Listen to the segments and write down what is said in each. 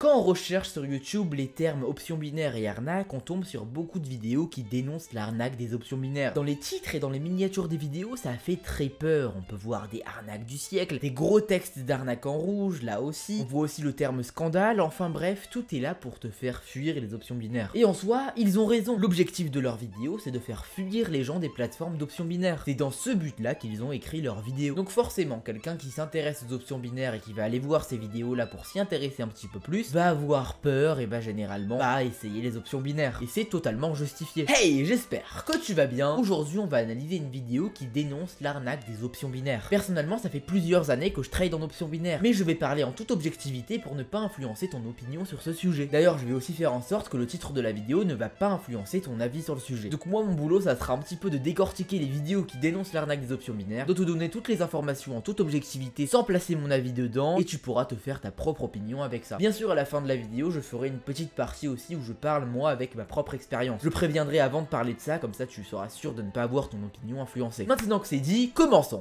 Quand on recherche sur YouTube les termes options binaires et arnaque, on tombe sur beaucoup de vidéos qui dénoncent l'arnaque des options binaires. Dans les titres et dans les miniatures des vidéos, ça fait très peur. On peut voir des arnaques du siècle, des gros textes d'arnaque en rouge, là aussi. On voit aussi le terme scandale, enfin bref, tout est là pour te faire fuir les options binaires. Et en soi, ils ont raison. L'objectif de leur vidéo, c'est de faire fuir les gens des plateformes d'options binaires. C'est dans ce but-là qu'ils ont écrit leurs vidéos. Donc forcément, quelqu'un qui s'intéresse aux options binaires et qui va aller voir ces vidéos-là pour s'y intéresser un petit peu plus, va avoir peur et va généralement essayer les options binaires. Et c'est totalement justifié. Hey, j'espère que tu vas bien. Aujourd'hui, on va analyser une vidéo qui dénonce l'arnaque des options binaires. Personnellement, ça fait plusieurs années que je trade en options binaires, mais je vais parler en toute objectivité pour ne pas influencer ton opinion sur ce sujet. D'ailleurs, je vais aussi faire en sorte que le titre de la vidéo ne va pas influencer ton avis sur le sujet. Donc moi, mon boulot, ça sera un petit peu de décortiquer les vidéos qui dénoncent l'arnaque des options binaires, de te donner toutes les informations en toute objectivité sans placer mon avis dedans, et tu pourras te faire ta propre opinion avec ça. Bien sûr, à la fin de la vidéo, je ferai une petite partie aussi où je parle moi avec ma propre expérience. Je préviendrai avant de parler de ça, comme ça tu seras sûr de ne pas avoir ton opinion influencée. Maintenant que c'est dit, commençons.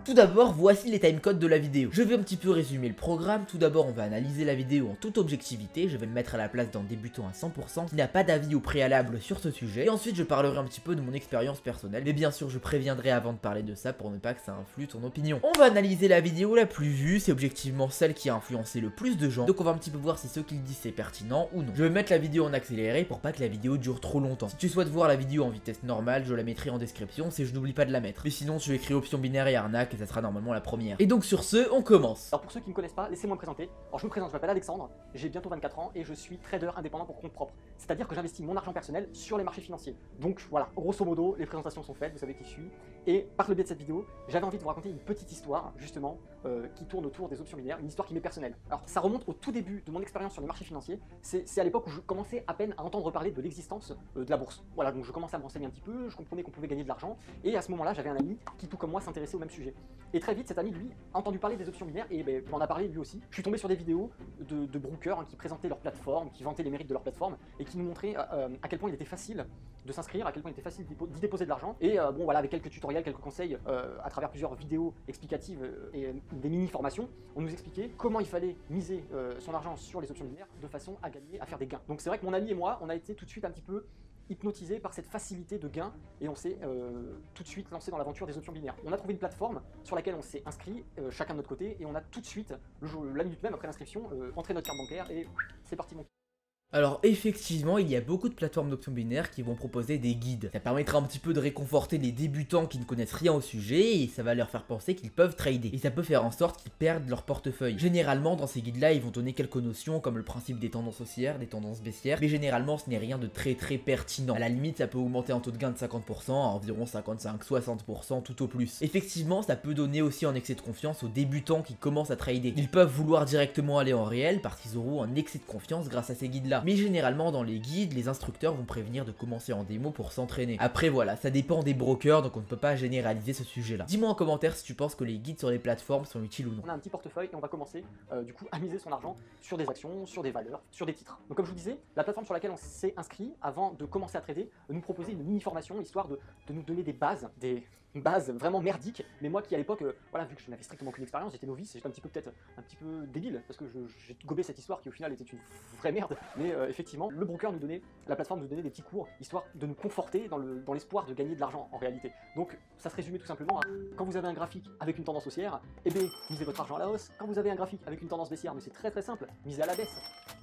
Tout d'abord, voici les timecodes de la vidéo. Je vais un petit peu résumer le programme. Tout d'abord, on va analyser la vidéo en toute objectivité. Je vais me mettre à la place d'un débutant à 100% qui n'a pas d'avis au préalable sur ce sujet. Et ensuite, je parlerai un petit peu de mon expérience personnelle. Mais bien sûr, je préviendrai avant de parler de ça pour ne pas que ça influe ton opinion. On va analyser la vidéo la plus vue. C'est objectivement celle qui a influencé le plus de gens. Donc on va un petit peu voir si ce qu'ils disent c'est pertinent ou non. Je vais mettre la vidéo en accéléré pour pas que la vidéo dure trop longtemps. Si tu souhaites voir la vidéo en vitesse normale, je la mettrai en description si je n'oublie pas de la mettre. Mais sinon, tu écris option binaire et arnaque et ça sera normalement la première. Et donc sur ce, on commence. Alors pour ceux qui ne me connaissent pas, laissez-moi me présenter. Alors je me présente, je m'appelle Alexandre, j'ai bientôt 24 ans et je suis trader indépendant pour compte propre. C'est-à-dire que j'investis mon argent personnel sur les marchés financiers. Donc voilà, grosso modo, les présentations sont faites, vous savez qui je suis. Et par le biais de cette vidéo, j'avais envie de vous raconter une petite histoire, justement, qui tourne autour des options binaires, une histoire qui m'est personnelle. Alors ça remonte au tout début de mon expérience sur les marchés financiers. C'est à l'époque où je commençais à peine à entendre parler de l'existence de la bourse. Voilà, donc je commençais à me renseigner un petit peu, je comprenais qu'on pouvait gagner de l'argent. Et à ce moment-là, j'avais un ami qui, tout comme moi, s'intéressait au même sujet. Et très vite, cet ami, lui, a entendu parler des options binaires et m'en a parlé lui aussi. Je suis tombé sur des vidéos de brokers qui présentaient leur plateforme, qui vantaient les mérites de leur plateforme et qui nous montraient à quel point il était facile de s'inscrire, à quel point il était facile d'y déposer de l'argent. Et bon voilà, avec quelques tutoriels, quelques conseils, à travers plusieurs vidéos explicatives et des mini-formations, on nous expliquait comment il fallait miser son argent sur les options binaires de façon à gagner, à faire des gains. Donc c'est vrai que mon ami et moi, on a été tout de suite un petit peu hypnotisé par cette facilité de gain et on s'est tout de suite lancé dans l'aventure des options binaires. On a trouvé une plateforme sur laquelle on s'est inscrit chacun de notre côté et on a tout de suite, la minute même après l'inscription, rentré notre carte bancaire et c'est parti mon. Alors effectivement, il y a beaucoup de plateformes d'options binaires qui vont proposer des guides. Ça permettra un petit peu de réconforter les débutants qui ne connaissent rien au sujet et ça va leur faire penser qu'ils peuvent trader. Et ça peut faire en sorte qu'ils perdent leur portefeuille. Généralement, dans ces guides-là, ils vont donner quelques notions comme le principe des tendances haussières, des tendances baissières, mais généralement, ce n'est rien de très pertinent. À la limite, ça peut augmenter un taux de gain de 50% à environ 55-60% tout au plus. Effectivement, ça peut donner aussi un excès de confiance aux débutants qui commencent à trader. Ils peuvent vouloir directement aller en réel parce qu'ils auront un excès de confiance grâce à ces guides-là. Mais généralement dans les guides, les instructeurs vont prévenir de commencer en démo pour s'entraîner. Après voilà, ça dépend des brokers, donc on ne peut pas généraliser ce sujet-là. Dis-moi en commentaire si tu penses que les guides sur les plateformes sont utiles ou non. On a un petit portefeuille et on va commencer du coup à miser son argent sur des actions, sur des valeurs, sur des titres. Donc comme je vous disais, la plateforme sur laquelle on s'est inscrit avant de commencer à trader nous proposait une mini-formation histoire de nous donner des bases, vraiment merdiques, mais moi qui à l'époque, voilà, vu que je n'avais strictement aucune expérience, j'étais novice, j'étais peut-être un petit peu débile, parce que j'ai gobé cette histoire qui au final était une vraie merde, mais effectivement, le broker la plateforme nous donnait des petits cours, histoire de nous conforter dans l'espoir de gagner de l'argent en réalité. Donc ça se résumait tout simplement à, quand vous avez un graphique avec une tendance haussière, eh bien, misez votre argent à la hausse, quand vous avez un graphique avec une tendance baissière, mais c'est très simple, misez à la baisse.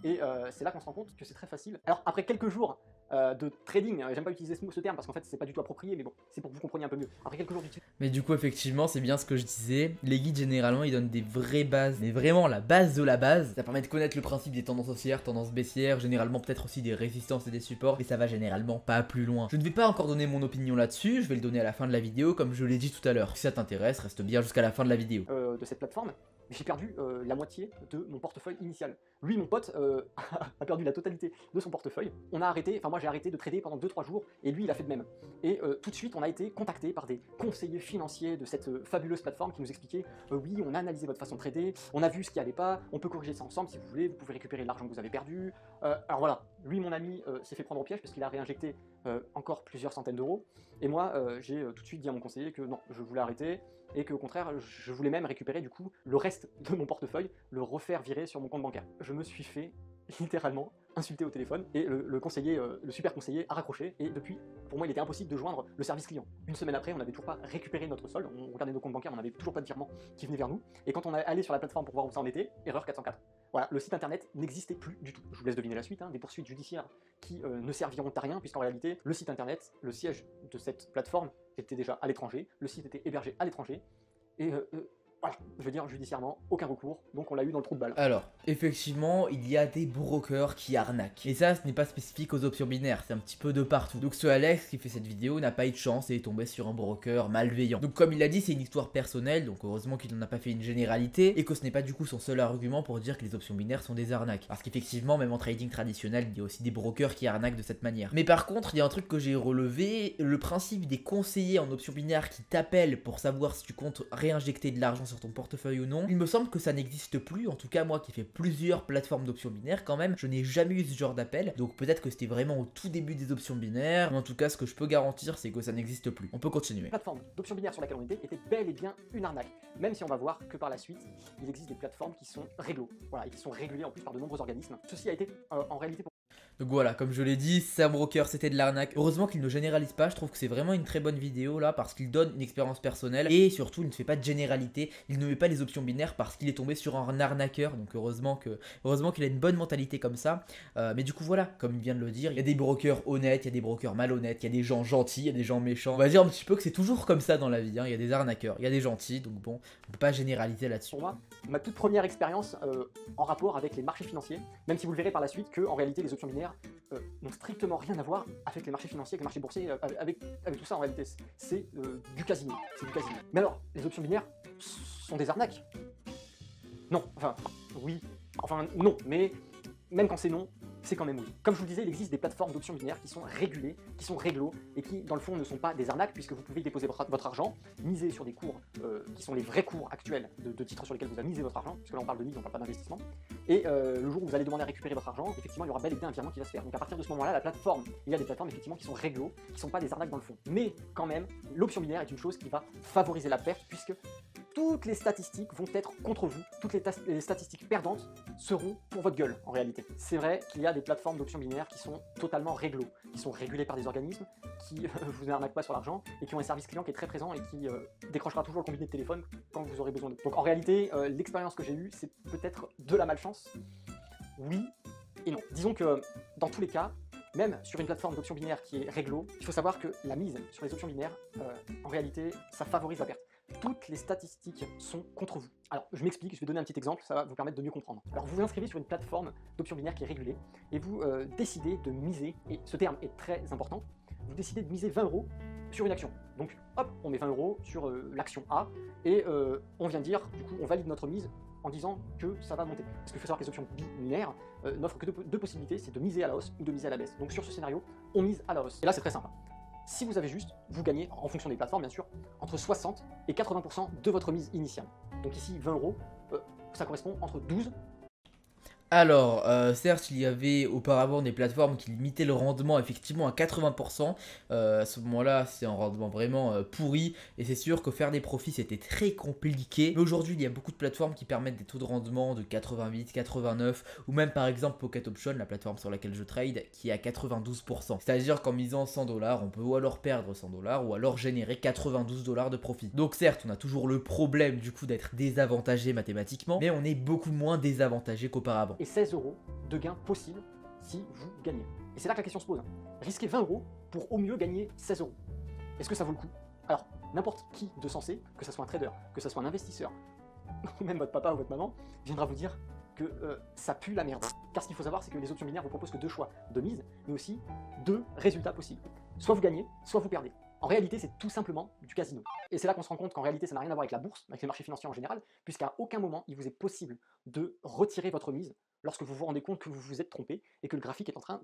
Et c'est là qu'on se rend compte que c'est très facile. Alors après quelques jours de trading, j'aime pas utiliser ce terme parce qu'en fait c'est pas du tout approprié, mais bon, c'est pour que vous compreniez un peu mieux. Après quelques jours d'utilisation. Mais du coup effectivement c'est bien ce que je disais, les guides généralement ils donnent des vraies bases, mais vraiment la base de la base. Ça permet de connaître le principe des tendances haussières, tendances baissières, généralement peut-être aussi des résistances et des supports, mais ça va généralement pas plus loin. Je ne vais pas encore donner mon opinion là-dessus, je vais le donner à la fin de la vidéo comme je l'ai dit tout à l'heure. Si ça t'intéresse, reste bien jusqu'à la fin de la vidéo. De cette plateforme. j'ai perdu la moitié de mon portefeuille initial. Lui, mon pote, a perdu la totalité de son portefeuille. On a arrêté, enfin moi j'ai arrêté de trader pendant 2-3 jours et lui il a fait de même. Et tout de suite on a été contacté par des conseillers financiers de cette fabuleuse plateforme qui nous expliquaient oui, on a analysé votre façon de trader, on a vu ce qui allait pas, on peut corriger ça ensemble si vous voulez, vous pouvez récupérer l'argent que vous avez perdu. Alors voilà, lui mon ami s'est fait prendre au piège parce qu'il a réinjecté encore plusieurs centaines d'euros. Et moi j'ai tout de suite dit à mon conseiller que non, je voulais arrêter et qu'au contraire je voulais même récupérer du coup le reste de mon portefeuille, le refaire virer sur mon compte bancaire. Je me suis fait littéralement insulté au téléphone et le conseiller, le super conseiller a raccroché et depuis, pour moi il était impossible de joindre le service client. Une semaine après, on n'avait toujours pas récupéré notre solde, on regardait nos comptes bancaires, on n'avait toujours pas de virement qui venait vers nous et quand on est allé sur la plateforme pour voir où ça en était, erreur 404. Voilà, le site internet n'existait plus du tout. Je vous laisse deviner la suite, hein, des poursuites judiciaires qui ne serviront à rien puisqu'en réalité, le site internet, le siège de cette plateforme était déjà à l'étranger, le site était hébergé à l'étranger et voilà, je veux dire judiciairement, aucun recours, donc on l'a eu dans le trou de balle. Alors, effectivement, il y a des brokers qui arnaquent. Et ça, ce n'est pas spécifique aux options binaires, c'est un petit peu de partout. Donc ce Alex qui fait cette vidéo n'a pas eu de chance et est tombé sur un broker malveillant. Donc comme il l'a dit, c'est une histoire personnelle, donc heureusement qu'il n'en a pas fait une généralité, et que ce n'est pas du coup son seul argument pour dire que les options binaires sont des arnaques. Parce qu'effectivement, même en trading traditionnel, il y a aussi des brokers qui arnaquent de cette manière. Mais par contre, il y a un truc que j'ai relevé, le principe des conseillers en options binaires qui t'appellent pour savoir si tu comptes réinjecter de l'argent sur ton portefeuille ou non, il me semble que ça n'existe plus. En tout cas, moi qui fais plusieurs plateformes d'options binaires quand même, je n'ai jamais eu ce genre d'appel, donc peut-être que c'était vraiment au tout début des options binaires, mais en tout cas ce que je peux garantir c'est que ça n'existe plus. On peut continuer. La plateforme d'options binaires sur laquelle on était bel et bien une arnaque, même si on va voir que par la suite il existe des plateformes qui sont réglo, voilà, et qui sont régulées en plus par de nombreux organismes. Ceci a été en réalité pour... Donc voilà, comme je l'ai dit, Sam Broker c'était de l'arnaque. Heureusement qu'il ne généralise pas, je trouve que c'est vraiment une très bonne vidéo là parce qu'il donne une expérience personnelle et surtout il ne fait pas de généralité, il ne met pas les options binaires parce qu'il est tombé sur un arnaqueur, donc heureusement qu'il a une bonne mentalité comme ça. Mais du coup voilà, comme il vient de le dire, il y a des brokers honnêtes, il y a des brokers malhonnêtes, il y a des gens gentils, il y a des gens méchants. On va dire un petit peu que c'est toujours comme ça dans la vie, hein. Il y a des arnaqueurs, il y a des gentils, donc bon, on peut pas généraliser là-dessus. Pour moi, ma toute première expérience en rapport avec les marchés financiers, même si vous le verrez par la suite que en réalité les options binaires n'ont strictement rien à voir avec les marchés financiers, avec les marchés boursiers, avec tout ça en réalité. C'est du casino, c'est du casino. Mais alors, les options binaires sont des arnaques? Non, enfin, oui, enfin non, mais même quand c'est non, c'est quand même oui. Comme je vous le disais, il existe des plateformes d'options binaires qui sont régulées, qui sont réglo, et qui dans le fond ne sont pas des arnaques puisque vous pouvez y déposer votre argent, miser sur des cours qui sont les vrais cours actuels de titres sur lesquels vous avez misé votre argent, puisque là on parle de mise, on parle pas d'investissement, et le jour où vous allez demander à récupérer votre argent, effectivement il y aura bel et bien un virement qui va se faire. Donc à partir de ce moment-là, la plateforme, il y a des plateformes effectivement qui sont réglo, qui sont pas des arnaques dans le fond. Mais quand même, l'option binaire est une chose qui va favoriser la perte puisque toutes les statistiques vont être contre vous, toutes les statistiques perdantes seront pour votre gueule en réalité. C'est vrai qu'il y a des plateformes d'options binaires qui sont totalement réglo, qui sont régulées par des organismes, qui vous arnaquent pas sur l'argent et qui ont un service client qui est très présent et qui décrochera toujours le combiné de téléphone quand vous aurez besoin d'eux. Donc en réalité, l'expérience que j'ai eue, c'est peut-être de la malchance, oui et non. Disons que dans tous les cas, même sur une plateforme d'options binaires qui est réglo, il faut savoir que la mise sur les options binaires, en réalité, ça favorise la perte. Toutes les statistiques sont contre vous. Alors, je m'explique, je vais donner un petit exemple, ça va vous permettre de mieux comprendre. Alors, vous vous inscrivez sur une plateforme d'options binaires qui est régulée, et vous décidez de miser, et ce terme est très important, vous décidez de miser 20 € sur une action. Donc, hop, on met 20 € sur l'action A, et on vient dire, du coup, on valide notre mise en disant que ça va monter. Parce qu'il faut savoir que les options binaires n'offrent que deux possibilités, c'est de miser à la hausse ou de miser à la baisse. Donc, sur ce scénario, on mise à la hausse. Et là, c'est très simple. Si vous avez juste, vous gagnez, en fonction des plateformes bien sûr, entre 60 et 80% de votre mise initiale. Donc ici, 20 €, ça correspond entre 12. Alors, certes, il y avait auparavant des plateformes qui limitaient le rendement effectivement à 80%. À ce moment-là, c'est un rendement vraiment pourri. Et c'est sûr que faire des profits, c'était très compliqué. Mais aujourd'hui, il y a beaucoup de plateformes qui permettent des taux de rendement de 88, 89. Ou même par exemple Pocket Option, la plateforme sur laquelle je trade, qui est à 92%. C'est-à-dire qu'en misant 100 $, on peut ou alors perdre 100 $ ou alors générer 92 $ de profit. Donc certes, on a toujours le problème du coup d'être désavantagé mathématiquement. Mais on est beaucoup moins désavantagé qu'auparavant. Et 16 € de gains possibles si vous gagnez. Et c'est là que la question se pose. Risquer 20 € pour au mieux gagner 16 €. Est-ce que ça vaut le coup? Alors, n'importe qui de sensé, que ce soit un trader, que ce soit un investisseur, ou même votre papa ou votre maman, viendra vous dire que ça pue la merde. Car ce qu'il faut savoir, c'est que les options binaires vous proposent que deux choix de mise, mais aussi deux résultats possibles. Soit vous gagnez, soit vous perdez. En réalité, c'est tout simplement du casino. Et c'est là qu'on se rend compte qu'en réalité, ça n'a rien à voir avec la bourse, avec les marchés financiers en général, puisqu'à aucun moment, il vous est possible de retirer votre mise lorsque vous vous rendez compte que vous vous êtes trompé et que le graphique est en train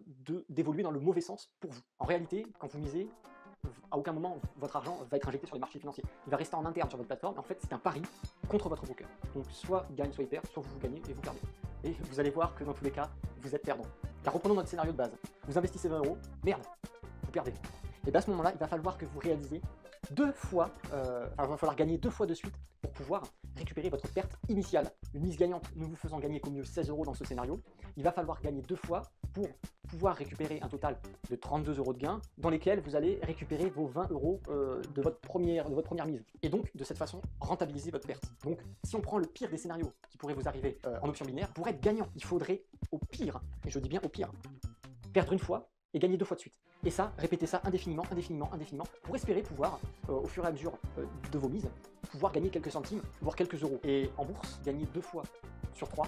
d'évoluer dans le mauvais sens pour vous. En réalité, quand vous misez, à aucun moment votre argent va être injecté sur les marchés financiers. Il va rester en interne sur votre plateforme, et en fait c'est un pari contre votre broker. Donc soit il gagne, soit il perd, soit vous gagnez et vous perdez. Et vous allez voir que dans tous les cas, vous êtes perdant. Car reprenons notre scénario de base. Vous investissez 20 euros, merde, vous perdez. Et bien à ce moment-là, il va falloir que vous réalisiez il va falloir gagner 2 fois de suite pour pouvoir récupérer votre perte initiale. Une mise gagnante ne vous faisant gagner qu'au mieux 16 euros dans ce scénario, il va falloir gagner 2 fois pour pouvoir récupérer un total de 32 euros de gain dans lesquels vous allez récupérer vos 20 euros de votre première mise. Et donc, de cette façon, rentabiliser votre perte. Donc, si on prend le pire des scénarios qui pourraient vous arriver en option binaire, pour être gagnant, il faudrait au pire, et je dis bien au pire, perdre une fois et gagner 2 fois de suite. Et ça, répétez ça indéfiniment, pour espérer pouvoir, au fur et à mesure de vos mises, pouvoir gagner quelques centimes, voire quelques euros. Et en bourse, gagner 2 fois sur 3,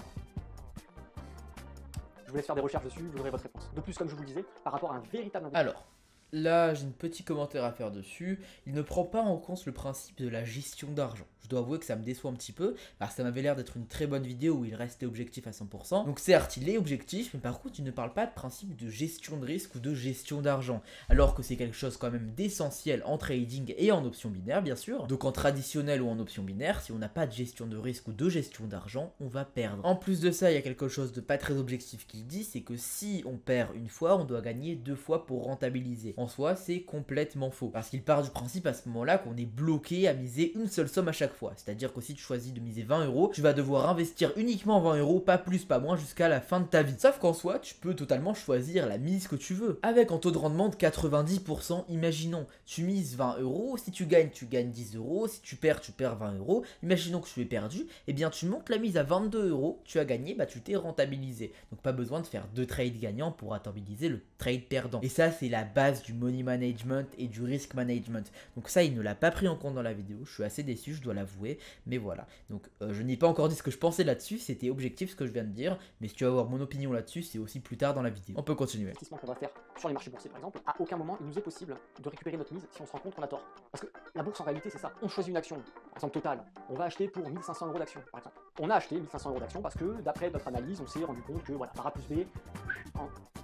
je vous laisse faire des recherches dessus, vous aurez votre réponse. De plus, comme je vous le disais, par rapport à un véritable investissement. Alors, là, j'ai un petit commentaire à faire dessus. Il ne prend pas en compte le principe de la gestion d'argent. Je dois avouer que ça me déçoit un petit peu, parce que ça m'avait l'air d'être une très bonne vidéo où il restait objectif à 100%. Donc certes, il est objectif, mais par contre, il ne parle pas de principe de gestion de risque ou de gestion d'argent. Alors que c'est quelque chose quand même d'essentiel en trading et en option binaire, bien sûr. Donc en traditionnel ou en option binaire, si on n'a pas de gestion de risque ou de gestion d'argent, on va perdre. En plus de ça, il y a quelque chose de pas très objectif qui dit, c'est que si on perd une fois, on doit gagner 2 fois pour rentabiliser. En soi, c'est complètement faux. Parce qu'il part du principe à ce moment-là qu'on est bloqué à miser une seule somme à chaque fois. C'est-à-dire que si tu choisis de miser 20 euros, tu vas devoir investir uniquement 20 euros, pas plus, pas moins, jusqu'à la fin de ta vie. Sauf qu'en soi, tu peux totalement choisir la mise que tu veux. Avec un taux de rendement de 90%, imaginons, tu mises 20 euros, si tu gagnes 10 euros, si tu perds 20 euros. Imaginons que tu es perdu, eh bien tu montes la mise à 22 euros, tu as gagné, bah tu t'es rentabilisé. Donc pas besoin de faire 2 trades gagnants pour rentabiliser le trade perdant. Et ça, c'est la base du money management et du risk management. Donc ça, il ne l'a pas pris en compte dans la vidéo. Je suis assez déçu, je dois l'avouer. Mais voilà. Donc je n'ai pas encore dit ce que je pensais là-dessus. C'était objectif ce que je viens de dire. Mais si tu veux avoir mon opinion là-dessus, c'est aussi plus tard dans la vidéo. On peut continuer. L'investissement qu'on va faire sur les marchés boursiers par exemple, à aucun moment il nous est possible de récupérer notre mise si on se rend compte qu'on a tort. Parce que la bourse en réalité c'est ça. On choisit une action, par exemple Total. On va acheter pour 1500 euros d'action par exemple. On a acheté 1500 euros d'action parce que d'après notre analyse, on s'est rendu compte que voilà, par A plus B,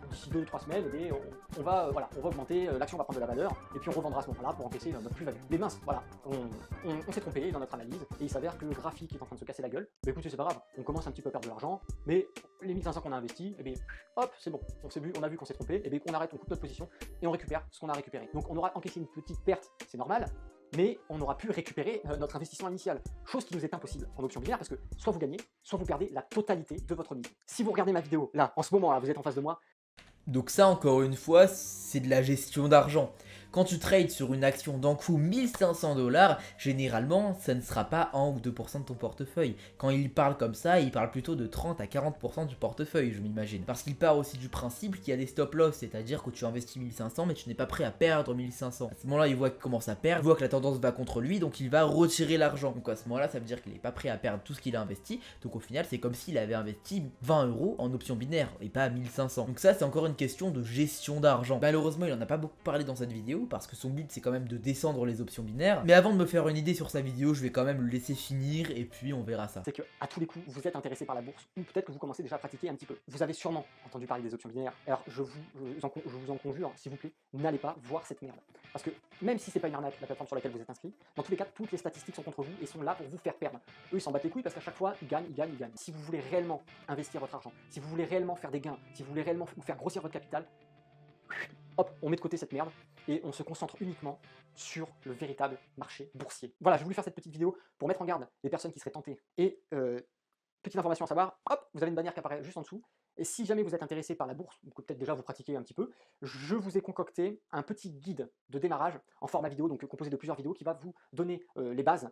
d'ici 2 ou 3 semaines, eh bien, on va augmenter, l'action va prendre de la valeur, et puis on revendra à ce moment-là pour encaisser notre plus-value. Mais mince, voilà, on s'est trompé dans notre analyse, et il s'avère que le graphique est en train de se casser la gueule. Mais écoutez, c'est pas grave, on commence un petit peu à perdre de l'argent, mais les 1500 qu'on a investi, eh bien, hop, c'est bon, on a vu qu'on s'est trompé, et bien on arrête, on coupe notre position, et on récupère ce qu'on a récupéré. Donc on aura encaissé une petite perte, c'est normal, mais on aura pu récupérer notre investissement initial. Chose qui nous est impossible en option binaire parce que soit vous gagnez, soit vous perdez la totalité de votre mise. Si vous regardez ma vidéo, là, en ce moment, là, vous êtes en face de moi. Donc ça, encore une fois, c'est de la gestion d'argent. Quand tu trades sur une action d'un coup 1500 $, généralement, ça ne sera pas 1 ou 2% de ton portefeuille. Quand il parle comme ça, il parle plutôt de 30 à 40% du portefeuille, je m'imagine. Parce qu'il part aussi du principe qu'il y a des stop-loss, c'est-à-dire que tu investis 1500 mais tu n'es pas prêt à perdre 1500. À ce moment-là, il voit qu'il commence à perdre, il voit que la tendance va contre lui, donc il va retirer l'argent. Donc à ce moment-là, ça veut dire qu'il n'est pas prêt à perdre tout ce qu'il a investi. Donc au final, c'est comme s'il avait investi 20 euros en option binaire et pas 1500. Donc ça, c'est encore une question de gestion d'argent. Malheureusement, il en a pas beaucoup parlé dans cette vidéo parce que son but c'est quand même de descendre les options binaires. Mais avant de me faire une idée sur sa vidéo, je vais quand même le laisser finir et puis on verra ça. C'est que à tous les coups, vous êtes intéressé par la bourse ou peut-être que vous commencez déjà à pratiquer un petit peu. Vous avez sûrement entendu parler des options binaires. Alors je vous en conjure, s'il vous plaît, n'allez pas voir cette merde. Parce que même si c'est pas une arnaque, la plateforme sur laquelle vous êtes inscrit, dans tous les cas, toutes les statistiques sont contre vous et sont là pour vous faire perdre. Eux, ils s'en battent les couilles parce qu'à chaque fois, ils gagnent. Si vous voulez réellement investir votre argent, si vous voulez réellement faire des gains, si vous voulez réellement faire grossir votre capital, hop, on met de côté cette merde et on se concentre uniquement sur le véritable marché boursier. Voilà, j'ai voulu faire cette petite vidéo pour mettre en garde les personnes qui seraient tentées. Et petite information à savoir, hop, vous avez une bannière qui apparaît juste en dessous. Et si jamais vous êtes intéressé par la bourse, ou que peut-être déjà vous pratiquez un petit peu, je vous ai concocté un petit guide de démarrage en format vidéo, donc composé de plusieurs vidéos, qui va vous donner les bases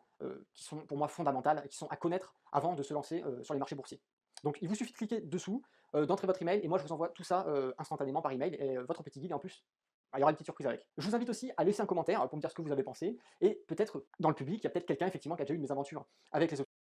qui sont pour moi fondamentales, qui sont à connaître avant de se lancer sur les marchés boursiers. Donc il vous suffit de cliquer dessous, d'entrer votre email, et moi je vous envoie tout ça instantanément par email, et votre petit guide, et en plus, il y aura une petite surprise avec. Je vous invite aussi à laisser un commentaire pour me dire ce que vous avez pensé, et peut-être dans le public, il y a peut-être quelqu'un effectivement qui a déjà eu une mésaventure avec les options.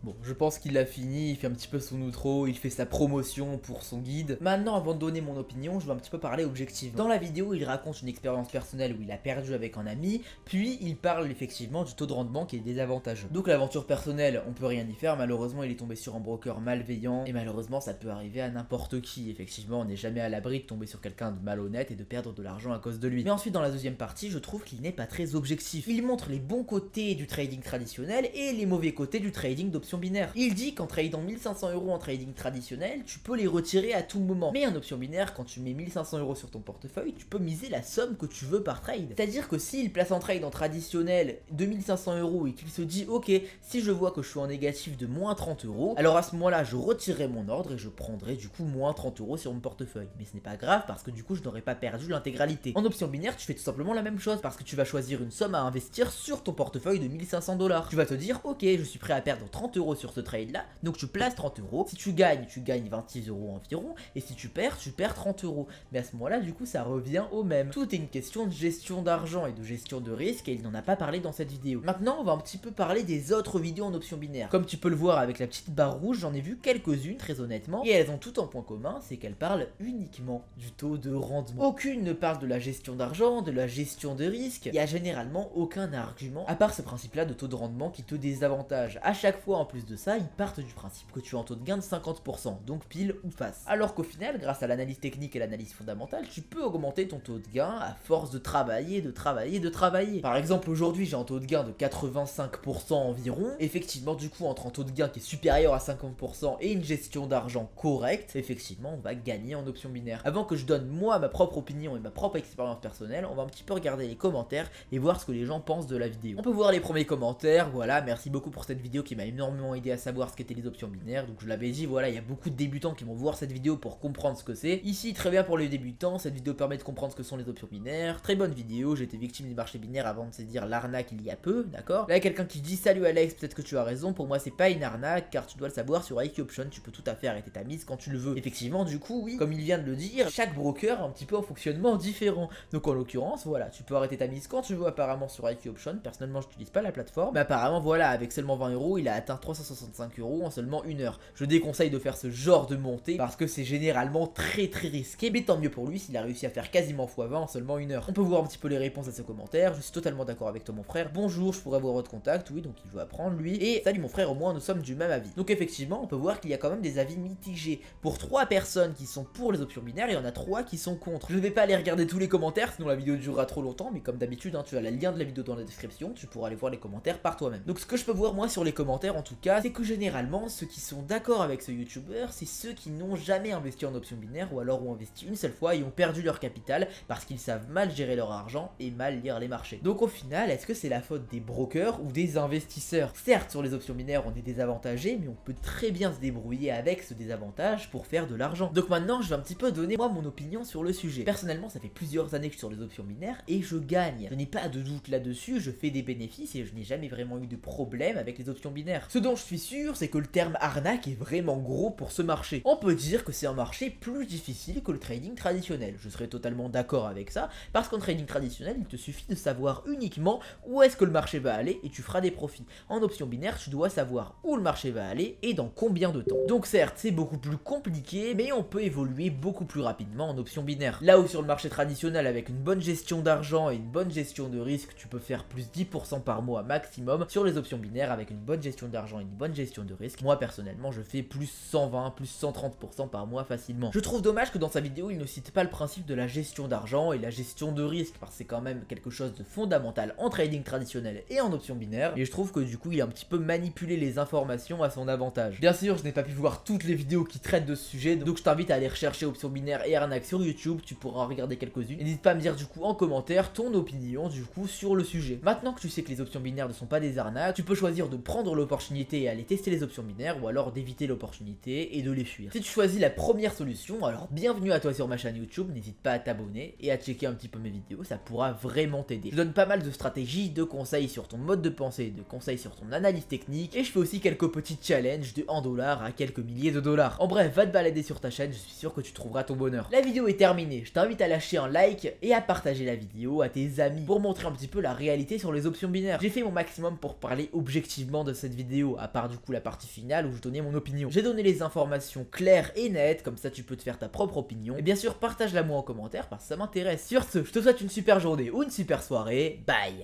Bon, je pense qu'il a fini, il fait un petit peu son outro, il fait sa promotion pour son guide. Maintenant, avant de donner mon opinion, je vais un petit peu parler objectivement. Dans la vidéo, il raconte une expérience personnelle où il a perdu avec un ami, puis il parle effectivement du taux de rendement qui est désavantageux. Donc l'aventure personnelle, on peut rien y faire, malheureusement il est tombé sur un broker malveillant, et malheureusement ça peut arriver à n'importe qui. Effectivement, on n'est jamais à l'abri de tomber sur quelqu'un de malhonnête et de perdre de l'argent à cause de lui. Mais ensuite, dans la deuxième partie, je trouve qu'il n'est pas très objectif. Il montre les bons côtés du trading traditionnel et les mauvais côtés du trading d'options binaires. Il dit qu'en tradant 1500 € en trading traditionnel, tu peux les retirer à tout moment. Mais en option binaire, quand tu mets 1500 € sur ton portefeuille, tu peux miser la somme que tu veux par trade. C'est-à-dire que s'il place en trade en traditionnel 2500 € et qu'il se dit ok, si je vois que je suis en négatif de moins 30 €, alors à ce moment-là, je retirerai mon ordre et je prendrai du coup moins 30 € sur mon portefeuille. Mais ce n'est pas grave parce que du coup, je n'aurais pas perdu l'intégralité. En option binaire, tu fais tout simplement la même chose parce que tu vas choisir une somme à investir sur ton portefeuille de 1500 $. Tu vas te dire ok, je suis prêt à perdre 30 € sur ce trade là, donc tu places 30 €. Si tu gagnes 26 € environ, et si tu perds 30 €. Mais à ce moment-là, du coup, ça revient au même. Tout est une question de gestion d'argent et de gestion de risque, et il n'en a pas parlé dans cette vidéo. Maintenant, on va un petit peu parler des autres vidéos en option binaire. Comme tu peux le voir avec la petite barre rouge, j'en ai vu quelques-unes très honnêtement, et elles ont tout un point commun, c'est qu'elles parlent uniquement du taux de rendement. Aucune ne parle de la gestion d'argent, de la gestion de risque. Il n'y a généralement aucun argument, à part ce principe-là de taux de rendement qui te désavantage. À chaque fois, en plus de ça, ils partent du principe que tu as un taux de gain de 50%, donc pile ou face. Alors qu'au final, grâce à l'analyse technique et l'analyse fondamentale, tu peux augmenter ton taux de gain à force de travailler, de travailler, de travailler. Par exemple, aujourd'hui, j'ai un taux de gain de 85% environ. Effectivement, du coup, entre un taux de gain qui est supérieur à 50% et une gestion d'argent correcte, effectivement, on va gagner en option binaire. Avant que je donne moi ma propre opinion et ma propre expérience personnelle, on va un petit peu regarder les commentaires et voir ce que les gens pensent de la vidéo. On peut voir les premiers commentaires. Voilà, merci beaucoup pour cette vidéo qui m'a énormément aidé à savoir ce qu'étaient les options binaires. Donc je l'avais dit, voilà, il y a beaucoup de débutants qui vont voir cette vidéo pour comprendre ce que c'est. Ici, très bien pour les débutants, cette vidéo permet de comprendre ce que sont les options binaires. Très bonne vidéo, j'ai été victime du marché binaire avant de se dire l'arnaque il y a peu, d'accord. Là, il y a quelqu'un qui dit salut Alex, peut-être que tu as raison, pour moi c'est pas une arnaque car tu dois le savoir sur IQ Option, tu peux tout à fait arrêter ta mise quand tu le veux. Effectivement, du coup, oui, comme il vient de le dire, chaque broker a un petit peu un fonctionnement différent. Donc en l'occurrence, voilà, tu peux arrêter ta mise quand tu veux apparemment sur IQ Option. Personnellement, je n'utilise pas la plateforme, mais apparemment, voilà, avec seulement 20 €, il a atteint 365 € en seulement 1 heure. Je déconseille de faire ce genre de montée parce que c'est généralement très risqué, mais tant mieux pour lui s'il a réussi à faire quasiment x20 en seulement 1 heure. On peut voir un petit peu les réponses à ce commentaire. Je suis totalement d'accord avec toi mon frère. Bonjour, je pourrais avoir votre contact, oui, donc il veut apprendre lui. Et salut mon frère, au moins nous sommes du même avis. Donc effectivement, on peut voir qu'il y a quand même des avis mitigés. Pour 3 personnes qui sont pour les options binaires, il y en a 3 qui sont contre. Je ne vais pas aller regarder tous les commentaires, sinon la vidéo durera trop longtemps, mais comme d'habitude, hein, tu as le lien de la vidéo dans la description, tu pourras aller voir les commentaires par toi-même. Donc ce que je peux voir moi sur les commentaires en tout cas, c'est que généralement, ceux qui sont d'accord avec ce youtubeur, c'est ceux qui n'ont jamais investi en options binaires ou alors ont investi une seule fois et ont perdu leur capital parce qu'ils savent mal gérer leur argent et mal lire les marchés. Donc au final, est-ce que c'est la faute des brokers ou des investisseurs? Certes, sur les options binaires, on est désavantagé, mais on peut très bien se débrouiller avec ce désavantage pour faire de l'argent. Donc maintenant, je vais un petit peu donner moi mon opinion sur le sujet. Personnellement, ça fait plusieurs années que je suis sur les options binaires et je gagne. Je n'ai pas de doute là-dessus, je fais des bénéfices et je n'ai jamais vraiment eu de problème avec les options binaires. Ce dont je suis sûr, c'est que le terme arnaque est vraiment gros pour ce marché. On peut dire que c'est un marché plus difficile que le trading traditionnel. Je serais totalement d'accord avec ça, parce qu'en trading traditionnel, il te suffit de savoir uniquement où est-ce que le marché va aller et tu feras des profits. En option binaire, tu dois savoir où le marché va aller et dans combien de temps. Donc certes, c'est beaucoup plus compliqué, mais on peut évoluer beaucoup plus rapidement en option binaire. Là où sur le marché traditionnel, avec une bonne gestion d'argent et une bonne gestion de risque, tu peux faire plus 10% par mois maximum. Sur les options binaires, avec une bonne gestion d'argent et une bonne gestion de risque, moi personnellement, je fais plus 120, plus 130% par mois facilement. Je trouve dommage que dans sa vidéo, il ne cite pas le principe de la gestion d'argent et la gestion de risque, parce que c'est quand même quelque chose de fondamental en trading traditionnel et en option binaire, et je trouve que du coup, il a un petit peu manipulé les informations à son avantage. Bien sûr, je n'ai pas pu voir toutes les vidéos qui traitent de ce sujet, donc je t'invite à aller rechercher option binaire et arnaque sur YouTube, tu pourras en regarder quelques-unes. N'hésite pas à me dire du coup en commentaire ton opinion du coup sur le sujet. Maintenant que tu sais que les options binaires ne sont pas des arnaques, tu peux choisir de prendre l'opportunité et aller tester les options binaires, ou alors d'éviter l'opportunité et de les fuir. Si tu choisis la première solution, alors bienvenue à toi sur ma chaîne YouTube, n'hésite pas à t'abonner et à checker un petit peu mes vidéos, ça pourra vraiment t'aider. Je donne pas mal de stratégies, de conseils sur ton mode de pensée, de conseils sur ton analyse technique, et je fais aussi quelques petits challenges de 1 $ à quelques milliers de dollars. En bref, va te balader sur ta chaîne, je suis sûr que tu trouveras ton bonheur. La vidéo est terminée, je t'invite à lâcher un like et à partager la vidéo à tes amis pour montrer un petit peu la réalité sur les options binaires. J'ai fait mon maximum pour parler objectivement de cette vidéo. vidéo, à part du coup la partie finale où je donnais mon opinion. J'ai donné les informations claires et nettes, comme ça tu peux te faire ta propre opinion. Et bien sûr, partage-la moi en commentaire parce que ça m'intéresse. Sur ce, je te souhaite une super journée ou une super soirée. Bye!